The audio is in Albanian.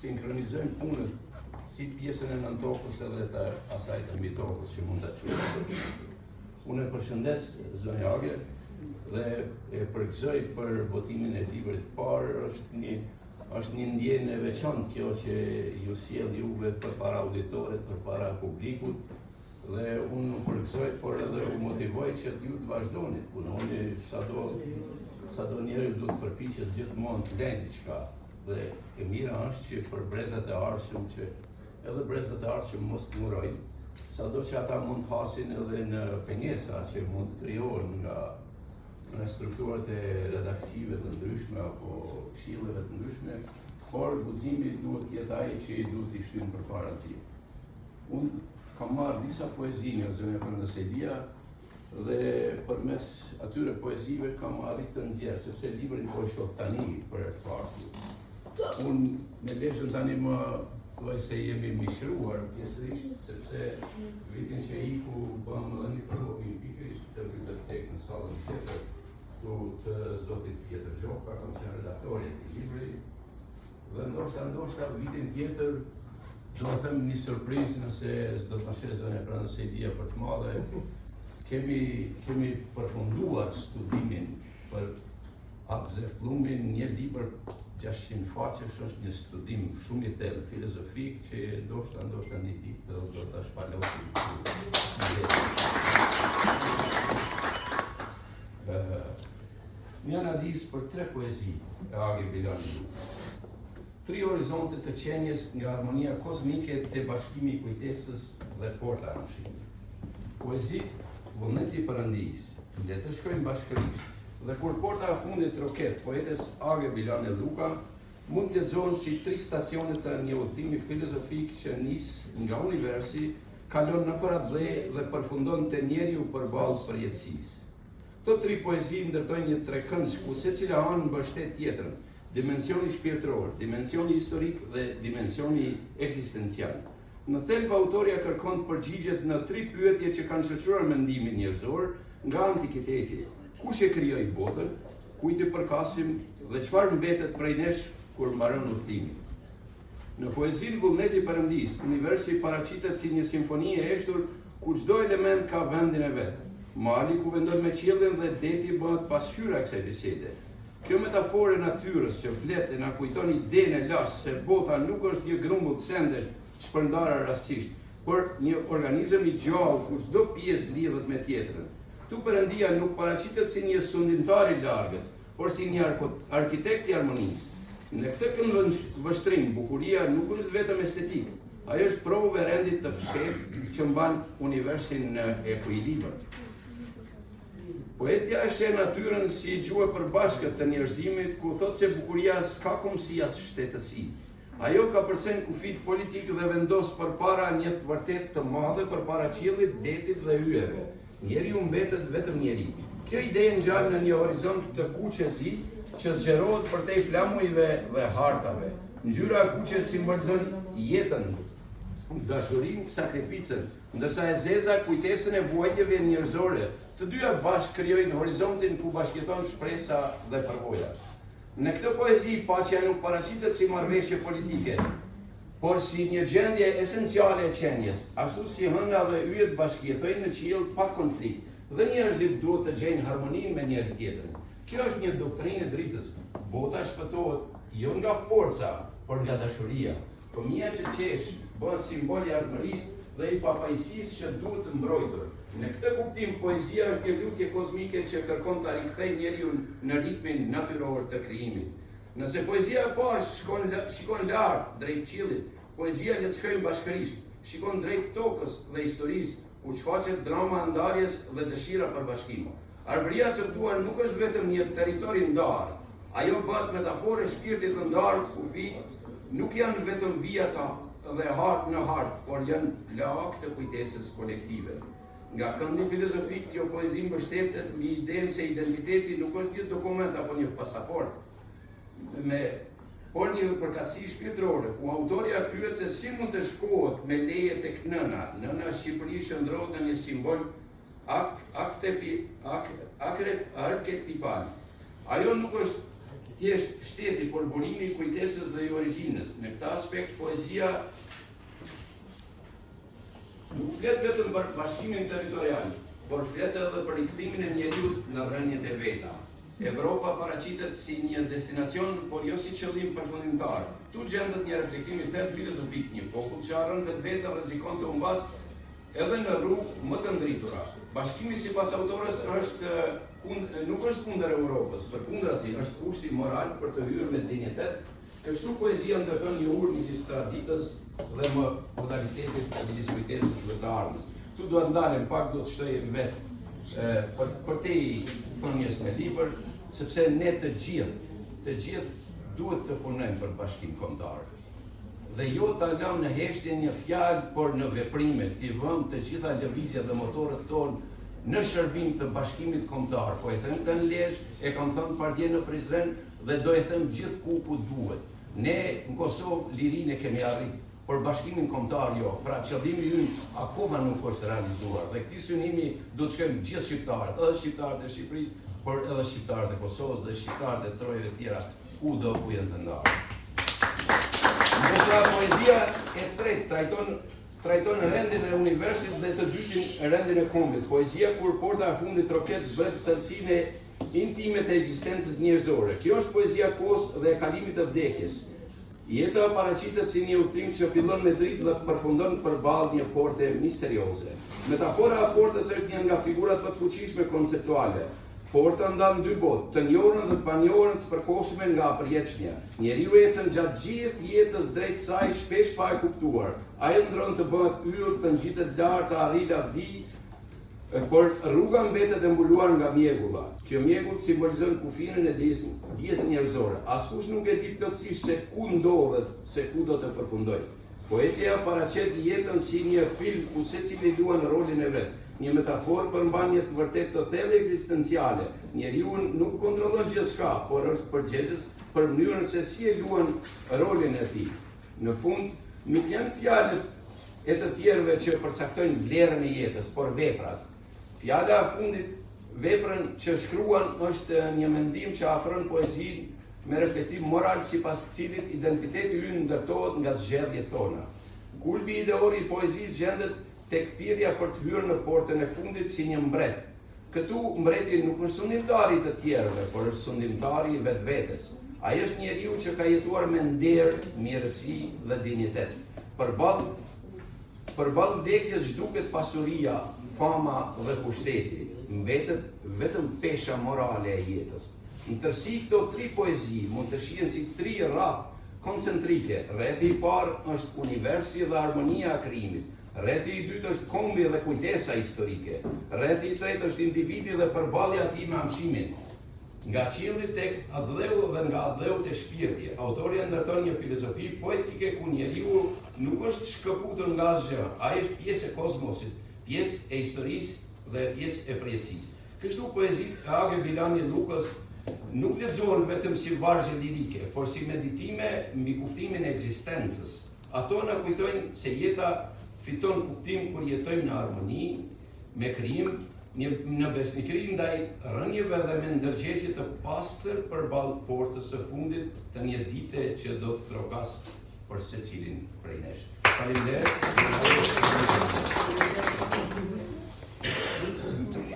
sinkronizojmë punët si pjesën e nëntokës edhe të asaj të mbitokës që mund të qërë. Unë e përshëndes zonja Age dhe e përgëzoj për votimin e librit parë, është një ndjenjë e veçantë kjo që ju sjell juve përpara auditorit, përpara publikut, dhe unë përgëzoj, por edhe u motivoj që ju të vazhdoni punoni, sado njeri duhet përpiqet gjithmonë të lejnë diçka. Dhe e mira është që për brezat e ardhshëm që edhe brezat e ardhshëm mos ngurojnë, sado që ata mund të hasin edhe në pengesa që mund të krijohen nga strukturat e redaksive të ndryshme apo këshilleve të ndryshme, por guximi duhet jetë ai që i duhet i shtyn përpara tij. Unë kam marrë disa poezi nga zonja Prandëselia dhe përmes atyre poezive kam arritë të nxjerr, sepse librin po e shoh tani për e parë. Unë me leshën tani më thuaj se jemi mishruar pjesërisht, sepse vitin që iku bëm edhe një përvojim pikërisht të bibliotekë në sallën tjetër, ku të zotit Pjetër Gjoka, kam qenë redaktori e këtij libri, dhe ndoshta vitin tjetër do të them një surprizë nëse s'do të sheh zonja Prandëselia për të madhe. Kemi përfunduar studimin për Atzef Plumbin, një libër 600 faqesh, është një studim shumë i thellë filozofik që ndoshta një ditë do ta shpalosim. Një analizë për 3 poezi e Age Bilani. 3 horizonte të qenjes nga harmonia kozmike te bashkimi i kujtesës dhe porta në shi. Poezi vullneti i Perëndis, le të shkojmë bashkërisht. Dhe kur porta e fundit roket, poetes Age Bilani Luka, mund të lexohen si 3 stacione të një udhëtimi filozofik që nis nga universi, kalon në atë dhe përfundon te njeriu përballë përjetësisë. Këto 3 poezi ndërtojnë një trekëndsh ku secila anë mbështet tjetrën, dimensioni shpirtëror, dimensioni historik dhe dimensioni ekzistencial. Në thelb autoria kërkon përgjigjet në 3 pyetje që kanë shoqëruar mendimin njerëzor nga antikiteti. Kush e krijoi botën, kujt i përkasim dhe çfarë mbetet prej nesh kur mbaron udhëtimi. Në poezinë Vullneti i Perëndis, universi paraqitet si një simfoni e heshtur ku çdo element ka vendin e vet. Mali ku vendon me qiellin dhe deti bëhet pasqyra e kësaj bisede. Kjo metaforë e natyrës që flet e na kujton idenë e lashtë se bota nuk është një grumbull sendesh shpërndarë rastësisht, por një organizëm i gjallë ku çdo pjesë lidhet me tjetrën. Tu Perëndia nuk paraqitet si një sundimtar i largët, por si një arkitekt i harmonisë. Në këtë këndvështrim, bukuria nuk është vetëm estetik, ajo është provë e rendit të fshehtë që mban universin në ekuilibër. Poetja e sheh natyrën si gjuhë përbashkët të njerëzimit, ku thotë se bukuria s'ka komsi as shtetësi. Ajo ka përcen kufit politik dhe vendos përpara një të vërtet të madhe përpara qiellit, detit dhe yjeve. Njeriu mbetet vetëm njeri. Kjo ide ngjan në një horizont të kuqezi që zgjerohet përtej flamujve dhe hartave. Ngjyra e kuqes simbolizon jetën, dashurinë, sakrificën, ndërsa e zeza kujtesën e vuajtjeve njerëzore. Të dyja bashkë krijojnë horizontin ku bashkëjeton shpresa dhe përvoja. Në këtë poezi paqja nuk paraqitet si marrëveshje politike, por si një gjendje esenciale e qenjes, ashtu si hëna dhe yjet bashkëjetojnë në qiell pa konflikt, dhe njerëzit duhet të gjejnë harmoninë me njëri tjetrin. Kjo është një doktrinë e dritës. Bota shpëtohet jo nga forca, por nga dashuria. Fëmia që qesh bëhet simbol i ardhmërisë dhe i pafajësisë që duhet të mbrojtur. Në këtë kuptim, poezia është një lutje kozmike që kërkon ta rikthejë njeriu në ritmin natyror të krijimit. Nëse poezia e parë shikon lart drejt qiellit, poezia le të shkojmë bashkërisht, shikon drejt tokës dhe historisë, ku shfaqet drama e ndarjes dhe dëshira për bashkim. Arbëria e caktuar nuk është vetëm një territor i ndarë. Ajo bëhet metaforë e shpirtit të ndarë, kufi nuk janë vetëm vijata dhe hartë në hartë, por janë lagë të kujtesës kolektive. Nga këndi filozofik, kjo poezi mbështetet mbi idenë se identiteti nuk është një dokument apo një pasaport, por një përkatësi shpirtërore, ku autoria pyet se si mund të shkohet me leje tek nëna. Nëna Shqipëri shndrohet në një simbol arketipal. Ajo nuk është thjesht shteti, por burimi I kujtesës dhe I origjinës. Në këtë aspekt, poezia nuk flet vetëm për bashkimin territorial, por flet edhe për rikthimin e njeriut në rrënjet e veta. Evropa paraqitet si një destinacion, por jo si qëllim përfundimtar. Tu gjendet një reflektim I thellë filozofik, një popull që harron vetveten rrezikon të humbas edhe në rrugë më të ndritura. Bashkimi sipas autores nuk është kundër Europës, përkundrazi është kushti moral për të hyrë me dinjitet. Kështu poezia ndërton një urë midis traditës dhe më modalitetit të vizivitesës dhe të armës. Tu do të ndalem pak, do të shtojmë vetë për te I thonjes me libër, sepse ne të gjithë duhet të punojmë për bashkim kombëtar. Dhe jo ta lëmë në heshtje një fjalë, por në veprime, t'i vëmë të gjitha lëvizjet dhe motorët tonë në shërbim të bashkimit kombëtar. Po e them të në Lezhë, e kam thënë partije në Prizren dhe do e them gjithku ku duhet. Ne në Kosovë lirinë e kemi arritë, por bashkimin kombëtar jo. Pra qëllimi ynë akoma nuk është realizuar. Dhe këtij synimi do të shkojmë gjithë shqiptarët, edhe shqiptarët e Shqipërisë, por edhe shqiptarët e Kosovës dhe shqiptarët e trojeve tjera, kudo ku janë të ndarë. Ndërsa poezia e tretë trajton rendin e universit dhe të dytin rendin e kombit. Poezia kur porta e fundit roket zbret thellësinë intime të ekzistencës njerëzore. Kjo është poezia kohës dhe e kalimit të vdekjes. Jeta paraqitet si një udhtim që fillon me dritë dhe përfundon përballë një porte misterioze. Metafora e portës është një nga figurat më të fuqishme konceptuale. Porta ndan dy botë, të njohurën dhe të panjohurën të përkohshme nga përjetshmja. Njeriu ecën gjatë gjithë jetës drejt saj shpesh pa e kuptuar. Ai ndron të bëhet yll, të ngjitet lart, të arrijë lavdi, por rruga mbetet e mbuluar nga mjegulla. Kjo mjegull simbolizon kufirin e dijes njerëzore. Askush nuk e di plotësisht se ku ndodhet, se ku do të përfundojë. Poetja paraqet jetën si një film ku secili luan rolin e vet. Një metaforë për mbanje të vërtet të thellë ekzistenciale. Njeriu nuk kontrollon gjithçka, por është përgjegjës për mënyrën se si e luan rolin e tij. Në fund, nuk janë fjalët e të tjerëve që përcaktojnë vlerën e jetës, por veprat. Fjala e fundit, veprën që shkruan, është një mendim që afron poezinë me reflektim moral sipas të cilit identiteti ynë ndërtohet nga zgjedhjet tona. Kulbi ideor I poezisë gjendet tek thirrja për të hyrë në portën e fundit si një mbret. Këtu mbreti nuk është sundimtari të tjerëve, por është sundimtari I vetvetes. Ai është njeriu që ka jetuar me nder, mirësi dhe dinjitet. Përballë vdekjes zhduket pasuria, fama dhe pushteti. Mbetet vetëm pesha morale e jetës. Ndërsi këto tri poezi mund të shihen si tri rrafë koncentrike. Rrethi I parë është universi dhe harmonia e krijimit. Rrethi I dytë është kombi dhe kujtesa historike. Rrethi I tretë është individi dhe përballja e tij me amshimin. Nga qielli tek adheu dhe nga adheu te shpirti. Autori ndërton një filozofi poetike ku njeriu nuk është shkëputur nga asgjë. Ai është pjesë e kozmosit, pjesë e historisë dhe pjesë e përjetësisë. Kështu poezitë e Age Bilani Lukës nuk lexohen vetëm si vargje lirike, por si meditime mbi kuptimin e ekzistencës. Ato na kujtojnë se jeta fiton kuptim kur jetojmë në harmoni, me krijim, në besnikëri ndaj rënjeve dhe me ndërgjegjje të pastër përballë portës së fundit të një dite që do të trokas për secilin prej nesh. Faleminderit.